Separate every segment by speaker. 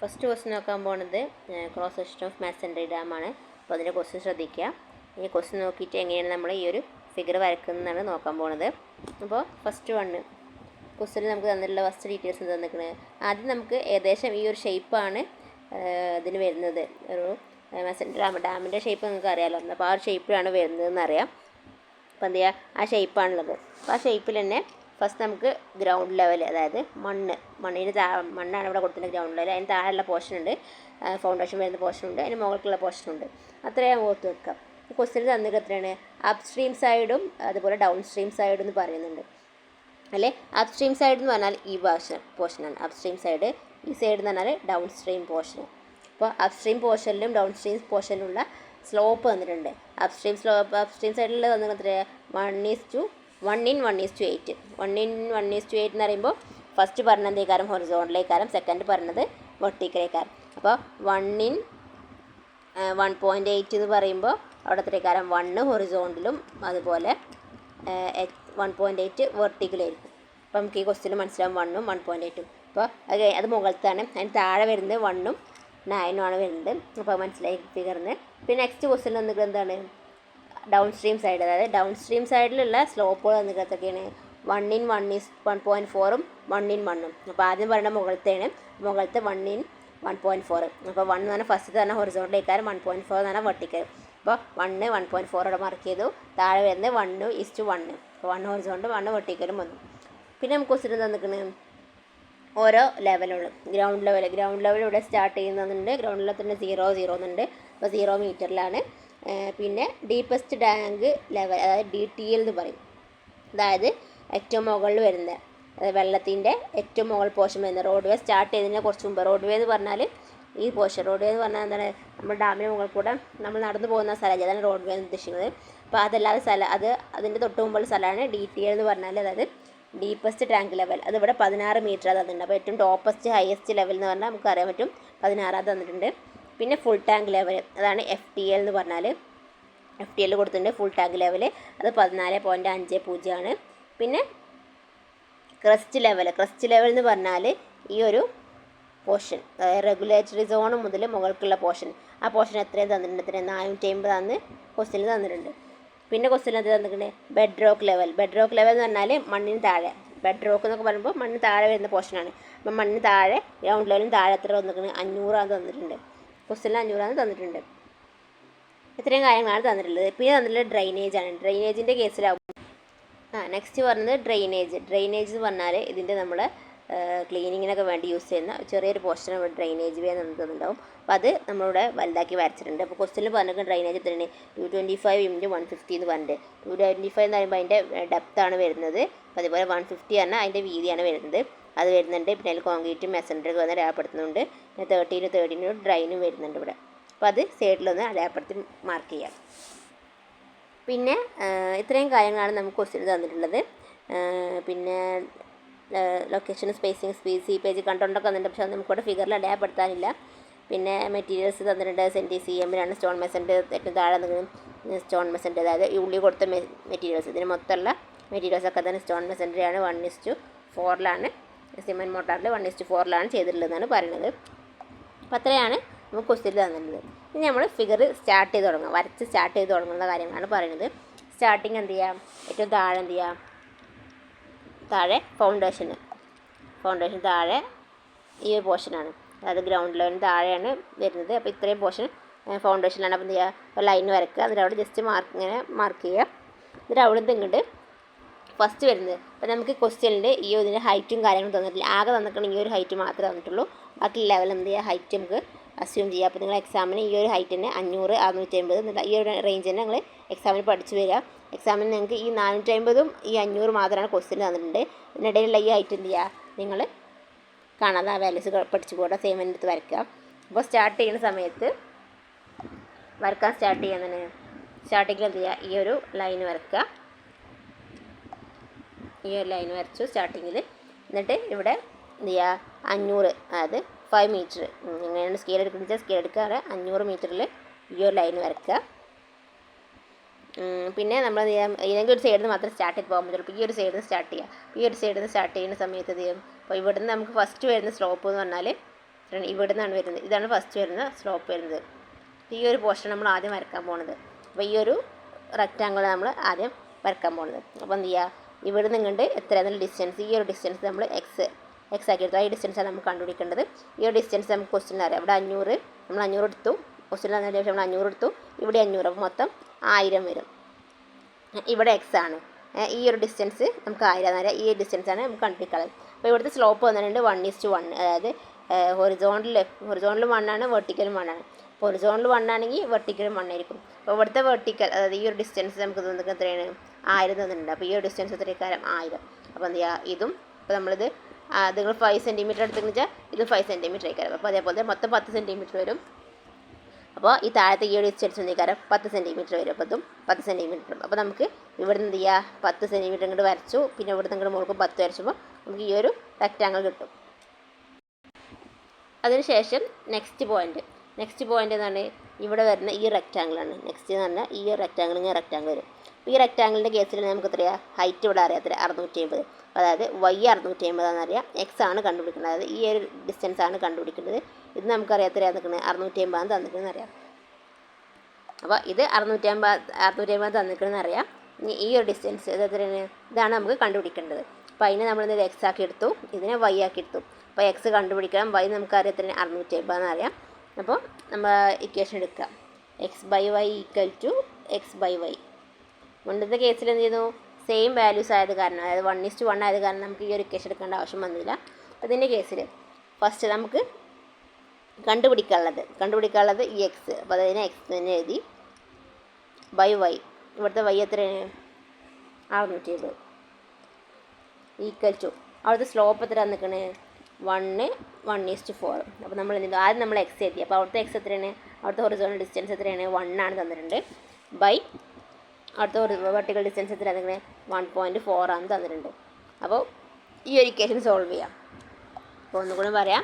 Speaker 1: First question നോക്കാൻ പോകുന്നത് cross section of masonry ഡാമാണ്. അപ്പോൾ അതിൻ്റെ ക്വസ്റ്റ്യൻ ശ്രദ്ധിക്കുക. ഈ ക്വസ്റ്റ്യൻ നോക്കിയിട്ട് എങ്ങനെയാണ് നമ്മൾ ഈ ഒരു ഫിഗർ വരക്കുന്നതാണ് നോക്കാൻ പോകുന്നത്. അപ്പോൾ ഫസ്റ്റ് ക്വസ്റ്റ്യൻ നമുക്ക് തന്നിട്ടുള്ള ഫസ്റ്റ് ഡീറ്റെയിൽസ് തന്നിരിക്കുന്നത്. ആദ്യം നമുക്ക് ഏകദേശം ഈ ഒരു ഷേപ്പാണ് ഇതിന് വരുന്നത്. ഒരു മാസൻട്രി ഡാമിൻ്റെ ഷേപ്പ് നിങ്ങൾക്ക് അറിയാമല്ലോ. അപ്പോൾ ആ ഒരു ഷേപ്പിലാണ് വരുന്നതെന്ന് അറിയാം. അപ്പോൾ എന്ത് ചെയ്യുക, ആ ഷേപ്പാണുള്ളത്. അപ്പോൾ ആ ഷേപ്പിൽ തന്നെ ഫസ്റ്റ് നമുക്ക് ഗ്രൗണ്ട് ലെവൽ, അതായത് മണ്ണിന് മണ്ണാണ് ഇവിടെ കൊടുത്തിട്ടുള്ള ഗ്രൗണ്ട് ലെവൽ. അതിന് താഴെയുള്ള പോർഷൻ ഉണ്ട്, ഫൗണ്ടേഷൻ വരുന്ന പോർഷൻ ഉണ്ട്, അതിന് മുകളിലുള്ള പോർഷൻ ഉണ്ട്. അത്രയും ഓർത്ത് വെക്കാം. ക്വസ്റ്റ്യൻ തന്നിട്ട് എത്രയാണ്, അപ് സ്ട്രീം സൈഡും അതുപോലെ ഡൗൺ സ്ട്രീം സൈഡും എന്ന് പറയുന്നുണ്ട് അല്ലേ. അപ് സ്ട്രീം സൈഡ് എന്ന് പറഞ്ഞാൽ ഈ പോർഷനാണ് അപ് സ്ട്രീം സൈഡ്. ഈ സൈഡ് എന്ന് പറഞ്ഞാൽ ഡൗൺ സ്ട്രീം പോർഷൻ. അപ്പോൾ അപ് സ്ട്രീം പോർഷനിലും ഡൗൺ സ്ട്രീം പോർഷനിലുള്ള സ്ലോപ്പ് തന്നിട്ടുണ്ട്. അപ് സ്ട്രീം സൈഡിൽ തന്നിട്ട് 1:1:8. 1:1:8 എന്ന് പറയുമ്പോൾ ഫസ്റ്റ് പറഞ്ഞത് ഏകാരം ഹൊറിസോണ്ടലേക്കാരം, സെക്കൻഡ് പറഞ്ഞത് വെർട്ടിക്കലേക്കാരം. അപ്പോൾ 1:1.8 എന്ന് പറയുമ്പോൾ അവിടെ എത്രയേക്കാരം 1 ഹൊറിസോണ്ടലും അതുപോലെ 1.8 വെർട്ടിക്കലായിരിക്കും. അപ്പോൾ നമുക്ക് ഈ ക്വസ്റ്റ്യൻ മനസ്സിലാവും 1ഉം 1.8ഉം. അപ്പോൾ അത് മുകളിലത്താണ്, അതിന് താഴെ വരുന്നത് 1ഉം 9ഉം ആണ് വരുന്നത്. അപ്പോൾ മനസ്സിലായി ഫിഗറിന്. പിന്നെ നെക്സ്റ്റ് ക്വസ്റ്റ്യൻ വന്നിട്ട് എന്താണ്, ഡൗൺ സ്ട്രീം സൈഡ്. അതായത് ഡൗൺ സ്ട്രീം സൈഡിലുള്ള സ്ലോപ്പുകൾ വന്നിട്ടൊക്കെയാണ് 1:1.4ഉം 1:1ഉം. അപ്പോൾ ആദ്യം പറയുന്ന മുകളിലത്തെ 1:1.4. അപ്പോൾ 1 എന്ന് പറഞ്ഞാൽ ഫസ്റ്റ് തന്നെ ഹൊറിസോണ്ടലേക്കാരം, 1.4 എന്ന് പറഞ്ഞാൽ വെർട്ടിക്കൽ. അപ്പോൾ 1 1.4 ഇവിടെ മാർക്ക് ചെയ്തു. താഴെ വരുന്നത് 1:1. അപ്പോൾ 1 ഹൊറിസോണ്ടൽ 1 വെർട്ടിക്കലും വന്നു. പിന്നെ നമുക്ക് ക്വസ്റ്റ്യൻ തന്നിരിക്കുന്നത് ഓരോ ലെവലുകളും. ഗ്രൗണ്ട് ലെവൽ ഇവിടെ സ്റ്റാർട്ട് ചെയ്യുന്നുണ്ട്. ഗ്രൗണ്ട് ലെവൽ തന്നെ 0 എന്നുണ്ട്. അപ്പോൾ 0 മീറ്ററിലാണ്. പിന്നെ ഡീപ്പസ്റ്റ് ടാങ്ക് ലെവൽ, അതായത് DTL എന്ന് പറയും. അതായത് ഏറ്റവും മുകളിൽ വരുന്നത്, അതായത് വെള്ളത്തിൻ്റെ ഏറ്റവും മുകൾ പോർഷൻ വരുന്നത്. റോഡ് വേ സ്റ്റാർട്ട് ചെയ്തതിന് കുറച്ച് മുമ്പ്. റോഡ് വേ എന്ന് പറഞ്ഞാൽ ഈ പോർഷൻ. റോഡ് വേ എന്ന് പറഞ്ഞാൽ എന്താണ്, നമ്മൾ ഡാമിന് മുകളിൽ കൂടെ നമ്മൾ നടന്നു പോകുന്ന സ്ഥലം, അതാണ് റോഡ് വേ എന്ന് ഉദ്ദേശിക്കുന്നത്. അപ്പോൾ അതല്ലാതെ അതിൻ്റെ തൊട്ട് മുമ്പുള്ള സ്ഥലമാണ് DTL എന്ന് പറഞ്ഞാൽ, അതായത് ഡീപ്പസ്റ്റ് ടാങ്ക് ലെവൽ. അതിവിടെ 16 മീറ്റർ തന്നിട്ടുണ്ട്. അപ്പോൾ ഏറ്റവും ടോപ്പസ്റ്റ് ഹയസ്റ്റ് ലെവൽ എന്ന് പറഞ്ഞാൽ നമുക്ക് അറിയാൻ പറ്റും 16 തന്നിട്ടുണ്ട്. പിന്നെ ഫുൾ ടാങ്ക് ലെവൽ, അതാണ് FTL എന്ന് പറഞ്ഞാൽ. FTL കൊടുത്തിട്ടുണ്ട് ഫുൾ ടാങ്ക് ലെവൽ, അത് 14.50 ആണ്. പിന്നെ ക്രസ്റ്റ് ലെവൽ എന്ന് പറഞ്ഞാൽ ഈ ഒരു പോർഷൻ, അതായത് റെഗുലേറ്ററി സോൺ മുതൽ മുകൾക്കുള്ള പോർഷൻ. ആ പോർഷൻ എത്രയും തന്നിട്ടുണ്ട്, 450 ആണ് ക്വസ്റ്റ്യനിൽ തന്നിട്ടുണ്ട്. പിന്നെ ക്വസ്റ്റ്യൻ അത് തന്നിട്ടുണ്ട് ബെഡ് റോക്ക് ലെവൽ എന്ന് പറഞ്ഞാൽ മണ്ണിന് താഴെ. ബെഡ് റോക്ക് എന്നൊക്കെ പറയുമ്പോൾ മണ്ണിന് താഴെ വരുന്ന പോർഷനാണ്. അപ്പം മണ്ണിന് താഴെ ഗ്രൗണ്ട് ലെവലിന് താഴെ എത്ര തന്നിട്ടുണ്ട്, 500 തന്നിട്ടുണ്ട്. ക്വസ്റ്റ്യനിൽ 500 തന്നിട്ടുണ്ട്. ഇത്രയും കാര്യങ്ങളാണ് തന്നിട്ടുള്ളത്. പിന്നെ തന്നിട്ടുള്ളത് ഡ്രെയിനേജ് ആണ്. ഡ്രെയിനേജിൻ്റെ കേസിലാവും നെക്സ്റ്റ് പറഞ്ഞത് ഡ്രെയിനേജ് എന്ന് പറഞ്ഞാൽ ഇതിൻ്റെ നമ്മൾ ക്ലീനിങ്ങിനൊക്കെ വേണ്ടി യൂസ് ചെയ്യുന്ന ചെറിയൊരു പോർഷൻ ഇവിടെ ഡ്രെയിനേജ് വേ തന്നിട്ടുണ്ടാവും. അപ്പോൾ അത് നമ്മളിവിടെ വലുതാക്കി വരച്ചിട്ടുണ്ട്. അപ്പോൾ ക്വസ്റ്റ്യനിൽ പറഞ്ഞിട്ട് ഡ്രെയിനേജ് എത്രയാണ്, 225 × 150 എന്ന് പറഞ്ഞിട്ട്. 225 എന്ന് പറയുമ്പോൾ അതിൻ്റെ ഡെപ്താണ് വരുന്നത്. അപ്പോൾ അതുപോലെ 150 പറഞ്ഞാൽ അതിൻ്റെ വീതിയാണ് വരുന്നത്, അത് വരുന്നുണ്ട്. പിന്നെ അതിൽ കോൺക്രീറ്റും മെസൻട്രിക്ക് വന്ന് അടയാളപ്പെടുത്തുന്നുണ്ട്. പിന്നെ 30 ഡ്രൈനും വരുന്നുണ്ട് ഇവിടെ. അപ്പോൾ അത് സൈഡിലൊന്ന് അടയാളപ്പെടുത്തി മാർക്ക് ചെയ്യാം. പിന്നെ ഇത്രയും കാര്യങ്ങളാണ് നമുക്ക് ക്വസ്റ്റ്യൻ തന്നിട്ടുള്ളത്. പിന്നെ ലൊക്കേഷനും സ്പേസിങ് സീപ്പേജ് കണ്ടോണ്ടൊക്കെ തന്നിട്ടുണ്ട്. പക്ഷേ അത് നമുക്കിവിടെ ഫിഗറിൽ അടയാളപ്പെടുത്താനില്ല. പിന്നെ മെറ്റീരിയൽസ് തന്നിട്ടുണ്ട്. CMലാണ് സ്റ്റോൺ മെസൻറ്റ്, ഏറ്റവും താഴെ സ്റ്റോൺ മെസൻറ്റ്, അതായത് ഈ ഉള്ളി കൊടുത്ത മെറ്റീരിയൽസ്. ഇതിന് മൊത്തമുള്ള മെറ്റീരിയൽസൊക്കെ തന്നെ സ്റ്റോൺ മെസൻറ്ററിയാണ്. 1:4 സിമെൻറ്റ് മോട്ടാറിൽ 1:4 ചെയ്തിട്ടുള്ളതെന്നാണ് പറയുന്നത്. അപ്പോൾ അത്രയാണ് നമുക്ക് ക്വസ്റ്റ്യൻ തന്നിട്ടുള്ളത്. ഇനി നമ്മൾ ഫിഗർ സ്റ്റാർട്ട് ചെയ്ത് തുടങ്ങുക, വരച്ച് സ്റ്റാർട്ട് ചെയ്ത് തുടങ്ങുന്ന കാര്യങ്ങളാണ് പറയുന്നത്. സ്റ്റാർട്ടിങ് എന്ത് ചെയ്യാം, ഏറ്റവും താഴെ എന്ത് ചെയ്യാം, താഴെ ഫൗണ്ടേഷൻ താഴെ ഈ ഒരു പോർഷനാണ്, അതായത് ഗ്രൗണ്ട് ലെവലിന് താഴെയാണ് വരുന്നത്. അപ്പോൾ ഇത്രയും പോർഷൻ ഫൗണ്ടേഷനിലാണ്. അപ്പോൾ എന്ത് ചെയ്യുക, ഒരു ലൈൻ വരയ്ക്കുക. എന്നിട്ട് അവിടെ ജസ്റ്റ് മാർക്ക് ചെയ്യുക. എന്നിട്ട് അവിടെ നിന്ന് ഇങ്ങോട്ട് ഫസ്റ്റ് വരുന്നത്. അപ്പോൾ നമുക്ക് ക്വസ്റ്റ്യനിൽ ഈ ഇതിൻ്റെ ഹൈറ്റും കാര്യങ്ങളും തന്നിട്ടില്ല. ആകെ തന്നിട്ടുണ്ടെങ്കിൽ ഈ ഒരു ഹൈറ്റ് മാത്രമേ തന്നിട്ടുള്ളൂ. ബാക്കി ലെവൽ എന്ത് ചെയ്യുക, ഹൈറ്റ് നമുക്ക് അസ്യൂം ചെയ്യുക. അപ്പോൾ നിങ്ങൾ എക്സാമിന് ഈ ഒരു ഹൈറ്റ് തന്നെ 500, 650 എന്നിട്ട് ഈ ഒരു റേഞ്ച് തന്നെ നിങ്ങൾ എക്സാമിന് പഠിച്ചു വരിക. എക്സാമിന് നിങ്ങൾക്ക് ഈ 450ഉം ഈ 500 മാത്രമാണ് ക്വസ്റ്റ്യൻ തന്നിട്ടുണ്ട്. ഇതിനിടയിലുള്ള ഈ ഹൈറ്റ് എന്ത് ചെയ്യുക, നിങ്ങൾ കാണാതെ ആ വാല്യൂസ് പഠിച്ചു പോകട്ടെ, സെയിം എടുത്ത് വരയ്ക്കുക. അപ്പോൾ സ്റ്റാർട്ട് ചെയ്യുന്ന സമയത്ത് വരക്കാൻ സ്റ്റാർട്ടിങ്ങിൽ എന്ത് ചെയ്യുക, ഈ ഒരു ലൈൻ വരയ്ക്കുക. ഈ ഒരു ലൈൻ വരച്ചു സ്റ്റാർട്ടിങ്ങിൽ. എന്നിട്ട് ഇവിടെ എന്ത് ചെയ്യുക, 500, അതായത് 5 മീറ്റർ, എങ്ങനെയാണ് സ്കെയിൽ എടുക്കുന്നത്, സ്കെയിൽ എടുക്കാറ് 500 മീറ്ററിൽ ഈ ഒരു ലൈൻ വരയ്ക്കുക. പിന്നെ നമ്മൾ എന്ത് ചെയ്യാം, ഏതെങ്കിലും ഒരു സൈഡിൽ നിന്ന് മാത്രം സ്റ്റാർട്ട് ചെയ്ത് പോകാൻ പറ്റുള്ളൂ. ഈ ഒരു സൈഡിൽ നിന്ന് സ്റ്റാർട്ട് ചെയ്യുക. ഈ ഒരു സൈഡിൽ നിന്ന് സ്റ്റാർട്ട് ചെയ്യുന്ന സമയത്ത് എന്ത് ചെയ്യും, അപ്പോൾ ഇവിടുന്ന് നമുക്ക് ഫസ്റ്റ് വരുന്ന സ്ലോപ്പ് എന്ന് പറഞ്ഞാൽ ഇവിടെ നിന്നാണ് വരുന്നത്. ഇതാണ് ഫസ്റ്റ് വരുന്ന സ്ലോപ്പ് വരുന്നത്. ഈ ഒരു പോർഷൻ നമ്മൾ ആദ്യം വരക്കാൻ പോകുന്നത്. അപ്പോൾ ഈ ഒരു റെക്റ്റാങ്കിൾ നമ്മൾ ആദ്യം വരക്കാൻ പോകുന്നത്. അപ്പോൾ എന്ത് ചെയ്യുക, ഇവിടെ നിന്നുകൊണ്ട് എത്രയാണെന്നുള്ള ഡിസ്റ്റൻസ്, ഈ ഒരു ഡിസ്റ്റൻസ് നമ്മൾ എക്സ് ആക്കി എടുത്തു. ഈ ഡിസ്റ്റൻസാണ് നമുക്ക് കണ്ടുപിടിക്കേണ്ടത്. ഈ ഒരു ഡിസ്റ്റൻസ് നമുക്ക് ക്വസ്റ്റ്യൻ അറിയാം. ഇവിടെ 500 നമ്മൾ 500 എടുത്തു. ക്വസ്റ്റ്യൻ അതിന് ശേഷം നമ്മൾ 500 എടുത്തു. ഇവിടെ 500, അപ്പോൾ മൊത്തം 1000 വരും. ഇവിടെ എക്സ് ആണ്. ഈ ഒരു ഡിസ്റ്റൻസ് നമുക്ക് 1000 എന്നറിയാം. ഈ ഡിസ്റ്റൻസാണ് നമുക്ക് കണ്ടുപിടിക്കുന്നത്. അപ്പോൾ ഇവിടുത്തെ സ്ലോപ്പ് വന്നിട്ടുണ്ട് 1:1. അതായത് ഹൊറിസോണ്ടലും 1 ആണ്, വെർട്ടിക്കലും 1 ആണ്. അപ്പോൾ ഹൊറിസോണ്ടൽ 1 ആണെങ്കിൽ വെർട്ടിക്കലും 1 ആയിരിക്കും. അപ്പോൾ ഇവിടുത്തെ വെർട്ടിക്കൽ, അതായത് ഈ ഒരു ഡിസ്റ്റൻസ് നമുക്ക് തന്നിട്ട് എത്രയാണ്, 1000 തന്നിട്ടുണ്ട്. അപ്പോൾ ഈ ഒരു ഡിസ്റ്റൻസ് എത്രയേക്കാരം 1000. അപ്പോൾ എന്ത് ചെയ്യുക, ഇതും ഇപ്പോൾ നമ്മളിത് നിങ്ങൾ 5 സെൻറ്റിമീറ്റർ എടുത്തെന്ന് വെച്ചാൽ ഇതും 5 സെൻറ്റിമീറ്റർ ആയിക്കാരം. അപ്പോൾ അതേപോലെ മൊത്തം 10 സെൻറ്റിമീറ്റർ വരും. അപ്പോൾ ഈ താഴത്തെ ഈ ഒരു ഡിസ്റ്റൻസ് എന്തിക്കാരം 10 സെൻറ്റിമീറ്റർ വരും. അപ്പോൾ ഇതും 10 സെൻറ്റിമീറ്റർ. അപ്പോൾ നമുക്ക് ഇവിടെ നിന്ന് എന്ത് ചെയ്യുക, 10 സെൻറ്റിമീറ്റർ ഇങ്ങോട്ട് വരച്ചു. പിന്നെ ഇവിടെ നിന്ന് ഇങ്ങോട്ട് മുകൾക്ക് 10 വരച്ചപ്പോൾ നമുക്ക് ഈ ഒരു റെക്റ്റാങ്കിൾ കിട്ടും. അതിനുശേഷം നെക്സ്റ്റ് പോയിൻ്റ് എന്താണ്, ഇവിടെ വരുന്ന ഈ റെക്റ്റാങ്കിളാണ്. നെക്സ്റ്റ് എന്ന് പറഞ്ഞാൽ ഈ റെക്റ്റാങ്കിൾ ഇങ്ങനെ റെക്റ്റാങ്കിൾ വരും. അപ്പോൾ ഈ റെക്റ്റാങ്കിളിൻ്റെ കേസിൽ നമുക്ക് എത്രയാണ് ഹൈറ്റ് ഇവിടെ അറിയാത്ത 650. അതായത് y 650 എന്നറിയാം. എക്സ് ആണ് കണ്ടുപിടിക്കുന്നത്. അതായത് ഈ ഒരു ഡിസ്റ്റൻസ് ആണ് കണ്ടുപിടിക്കേണ്ടത്. ഇത് നമുക്കറിയാം എത്രയാണ് തന്നിരിക്കുന്നത്, 650 തന്നിരിക്കുന്നത് അറിയാം. അപ്പോൾ ഇത് 650 തന്നിരിക്കുന്നത് അറിയാം. ഇനി ഈ ഒരു ഡിസ്റ്റൻസ് ഇത് എത്രയാണ്, ഇതാണ് നമുക്ക് കണ്ടുപിടിക്കേണ്ടത്. അപ്പോൾ അതിനെ നമ്മളിത് എക്സ് ആക്കി എടുത്തു, ഇതിനെ y ആക്കി എടുത്തു. അപ്പോൾ എക്സ് കണ്ടുപിടിക്കണം, y നമുക്കറിയാം എത്രയാണ് 650 എന്നറിയാം. അപ്പോൾ നമ്മൾ ഇക്വേഷൻ എടുക്കുക, x/y = x/y. മുന്നത്തെ കേസിൽ എന്ത് ചെയ്യുന്നു, സെയിം വാല്യൂസ് ആയത് കാരണം, അതായത് 1:1 ആയത് കാരണം നമുക്ക് ഈ ഒരു ഇക്വേഷൻ എടുക്കേണ്ട ആവശ്യം വന്നില്ല. അതിൻ്റെ കേസിൽ ഫസ്റ്റ് നമുക്ക് കണ്ടുപിടിക്കാനുള്ളത് ഈ എക്സ്. അപ്പോൾ അതിനെ എക്സ് തന്നെ എഴുതി. y, ഇവിടുത്തെ y എത്രയാണ് 650 = അവിടുത്തെ സ്ലോപ്പ് എത്ര നിൽക്കണേ 1:4. അപ്പോൾ നമ്മൾ എന്ത് ചെയ്തു, ആദ്യം നമ്മൾ എക്സ് എഴുതി. അപ്പോൾ അവിടുത്തെ എക്സ് എത്രയാണ്, അവിടുത്തെ ഹൊറിസോണ്ടൽ ഡിസ്റ്റൻസ് എത്രയാണ് 1 ആണ് തന്നിട്ടുണ്ട്. ബൈ അടുത്ത വെർട്ടിക്കൽ ഡിസ്റ്റൻസ് എത്ര തന്നിരിക്കുന്നത് 1.4 ആണ് തന്നിട്ടുണ്ട്. അപ്പോൾ ഈ ഒരു ഇക്വേഷൻ സോൾവ് ചെയ്യാം. അപ്പോൾ ഒന്നുകൂടി പറയാം,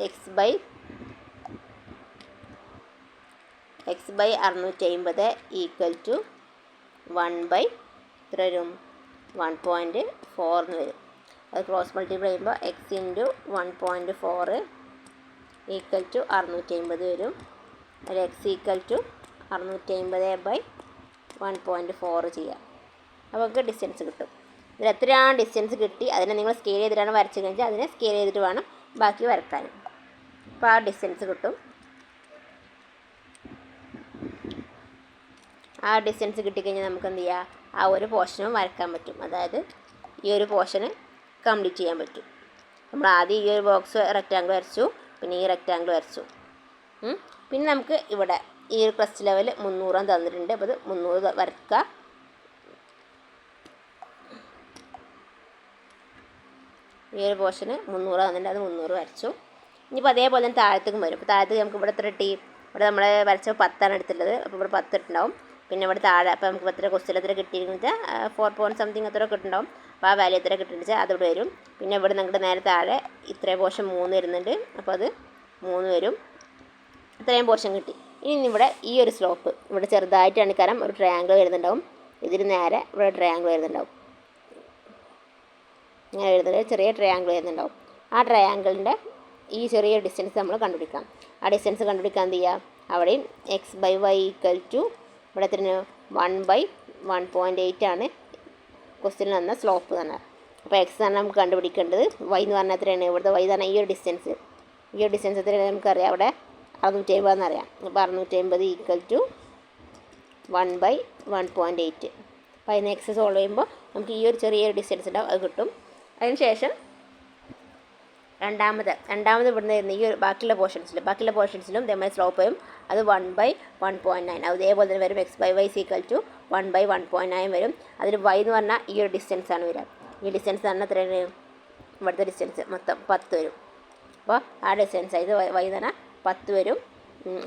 Speaker 1: x/650 = 1/1.4 എന്ന് വരും. അത് ക്രോസ് മൾട്ടിപ്ലൈ ചെയ്യുമ്പോൾ x × 1.4 = 650 വരും. അതിൽ x = 650/1.4 ചെയ്യാം. അപ്പോൾ നമുക്ക് ഡിസ്റ്റൻസ് കിട്ടും. ഇതിൽ എത്രയാണ് ഡിസ്റ്റൻസ് കിട്ടി അതിനെ നിങ്ങൾ സ്കെയിൽ ചെയ്തിട്ടാണ് വരച്ച് കഴിഞ്ഞാൽ അതിനെ സ്കെയിൽ ചെയ്തിട്ട് വേണം ബാക്കി വരക്കാനും. അപ്പോൾ ആ ഡിസ്റ്റൻസ് കിട്ടും. ആ ഡിസ്റ്റൻസ് കിട്ടിക്കഴിഞ്ഞാൽ നമുക്ക് എന്ത് ചെയ്യുക, ആ ഒരു പോർഷനും വരക്കാൻ പറ്റും. അതായത് ഈ ഒരു പോർഷന് കംപ്ലീറ്റ് ചെയ്യാൻ പറ്റും. നമ്മൾ ആദ്യം ഈ ഒരു ബോക്സ് റെക്റ്റാങ്കിൾ വരച്ചു, പിന്നെ ഈ റെക്റ്റാങ്കിൾ വരച്ചു. പിന്നെ നമുക്ക് ഇവിടെ ഈ ഒരു ക്രസ്റ്റ് ലെവൽ 300 തന്നിട്ടുണ്ട്. അപ്പോൾ അത് 300 വരക്കുക. ഈ ഒരു പോർഷന് 300 തന്നിട്ടുണ്ട്, അത് 300 വരച്ചു. ഇനിയിപ്പോൾ അതേപോലെ തന്നെ താഴത്തേക്കും വരും. അപ്പോൾ താഴത്തേക്ക് നമുക്ക് ഇവിടെ എത്ര കിട്ടി, ഇവിടെ നമ്മൾ വരച്ച 10 എടുത്തുള്ളത്. അപ്പോൾ ഇവിടെ 10 ഇട്ടുണ്ടാവും. പിന്നെ ഇവിടെ താഴെ അപ്പോൾ നമുക്ക് എത്ര ക്വസ്റ്റ്യൻ എത്ര കിട്ടിയിരിക്കുന്നത് വെച്ചാൽ 4 പോയിൻറ്റ് സംതിങ് എത്ര കിട്ടുന്നുണ്ടാവും. അപ്പോൾ ആ വാല്യൂ എത്ര കിട്ടുന്നത് വെച്ചാൽ അതിവിടെ വരും. പിന്നെ ഇവിടെ നിങ്ങൾക്ക് നേരെ താഴെ ഇത്രയും പോർഷൻ 3 വരുന്നുണ്ട്. അപ്പോൾ അത് 3 വരും. ഇത്രയും പോർഷൻ കിട്ടി. ഇനി ഇവിടെ ഈ ഒരു സ്ലോപ്പ് ഇവിടെ ചെറുതായിട്ടാണ് കാരണം ഒരു ട്രയാങ്കിൾ വരുന്നുണ്ടാവും. ഇതിന് നേരെ ഇവിടെ ട്രയാങ്കിൾ വരുന്നുണ്ടാവും. ഇങ്ങനെ വരുന്നത് ചെറിയ ട്രയാങ്കിൾ വരുന്നുണ്ടാവും. ആ ട്രയാങ്കിളിൻ്റെ ഈ ചെറിയ ഡിസ്റ്റൻസ് നമ്മൾ കണ്ടുപിടിക്കാം. ആ ഡിസ്റ്റൻസ് കണ്ടുപിടിക്കാൻ എന്ത് ചെയ്യുക, അവിടെയും x/y = ഇവിടെ എത്രയാണ് 1/1.8 ആണ് ക്വസ്റ്റ്യനിൽ വന്ന സ്ലോപ്പ് തന്നെ. അപ്പോൾ x ആണ് നമുക്ക് കണ്ടുപിടിക്കേണ്ടത്. y എന്ന് പറഞ്ഞാൽ എത്രയാണ്, ഇവിടുത്തെ y തന്നെ ഈ ഒരു ഡിസ്റ്റൻസ് എത്രയാണ് നമുക്കറിയാം. അവിടെ 650 എന്നറിയാം. അപ്പോൾ 650 = 1/1.8. അപ്പോൾ അതിന് എക്സ് സോൾവ് ചെയ്യുമ്പോൾ നമുക്ക് ഈ ഒരു ചെറിയൊരു ഡിസ്റ്റൻസ് ഉണ്ടാവും, അത് കിട്ടും. അതിന് ശേഷം രണ്ടാമത് ഇവിടുന്ന് വരുന്ന ഈ ഒരു ബാക്കിയുള്ള പോർഷൻസിലും ഇതേമാതിരി സ്ലോപ്പ് വരും. അത് 1/1.9. അതേപോലെ തന്നെ വരും. x/y = 1/1.9 വരും. അതിൽ y എന്ന് പറഞ്ഞാൽ ഈ ഒരു ഡിസ്റ്റൻസ് ആണ് വരിക. ഈ ഡിസ്റ്റൻസ് പറഞ്ഞാൽ എത്രയാണ്, ഇവിടുത്തെ ഡിസ്റ്റൻസ് മൊത്തം 10 വരും. അപ്പോൾ ആ ഡിസ്റ്റൻസ് ഇത് y എന്ന് പറഞ്ഞാൽ 10 വരും.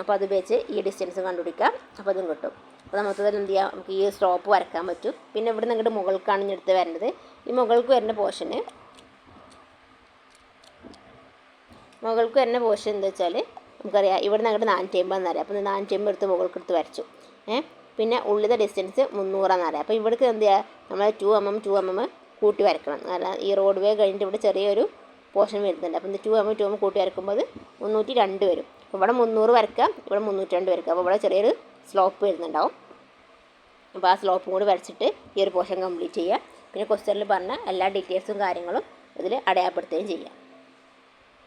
Speaker 1: അപ്പോൾ അത് വെച്ച് ഈ ഡിസ്റ്റൻസ് കണ്ടുപിടിക്കാം. അപ്പോൾ അതും കിട്ടും. അപ്പോൾ മൊത്തത്തിൽ എന്ത് ചെയ്യാം, നമുക്ക് ഈ സ്ലോപ്പ് വരക്കാൻ പറ്റും. പിന്നെ ഇവിടെ നിന്ന് ഇങ്ങോട്ട് മുകൾക്കാണ് ഇനി എടുത്ത് വരേണ്ടത്. ഈ മുകൾക്ക് വരുന്ന പോർഷൻ എന്താ വെച്ചാൽ നമുക്കറിയാം ഇവിടെ നിന്ന് അങ്ങോട്ട് 450 എന്നറിയാം. അപ്പോൾ 450 എടുത്ത് മുകൾക്ക് എടുത്ത് വരച്ചു. പിന്നെ ഉള്ളിലെ ഡിസ്റ്റൻസ് 300 എന്നറിയാം. അപ്പോൾ ഇവിടേക്ക് എന്ത് ചെയ്യുക, നമ്മൾ 2 mm കൂട്ടി വരക്കണം. കാരണം ഈ റോഡ് വേ കഴിഞ്ഞിട്ട് ഇവിടെ ചെറിയൊരു പോർഷൻ വരുന്നുണ്ട്. അപ്പോൾ 2 ആകുമ്പോൾ 2 കൂട്ടി വരക്കുമ്പോൾ അത് 302 വരും. അപ്പോൾ ഇവിടെ 300 വരക്കാം, ഇവിടെ 302 വരക്കാം. അപ്പോൾ ഇവിടെ ചെറിയൊരു സ്ലോപ്പ് വരുന്നുണ്ടാവും. അപ്പോൾ ആ സ്ലോപ്പും കൂടി വരച്ചിട്ട് ഈ ഒരു പോർഷൻ കംപ്ലീറ്റ് ചെയ്യുക. പിന്നെ ക്വസ്റ്റ്യനിൽ പറഞ്ഞ എല്ലാ ഡീറ്റെയിൽസും കാര്യങ്ങളും ഇതിൽ അടയാളപ്പെടുത്തുകയും ചെയ്യാം.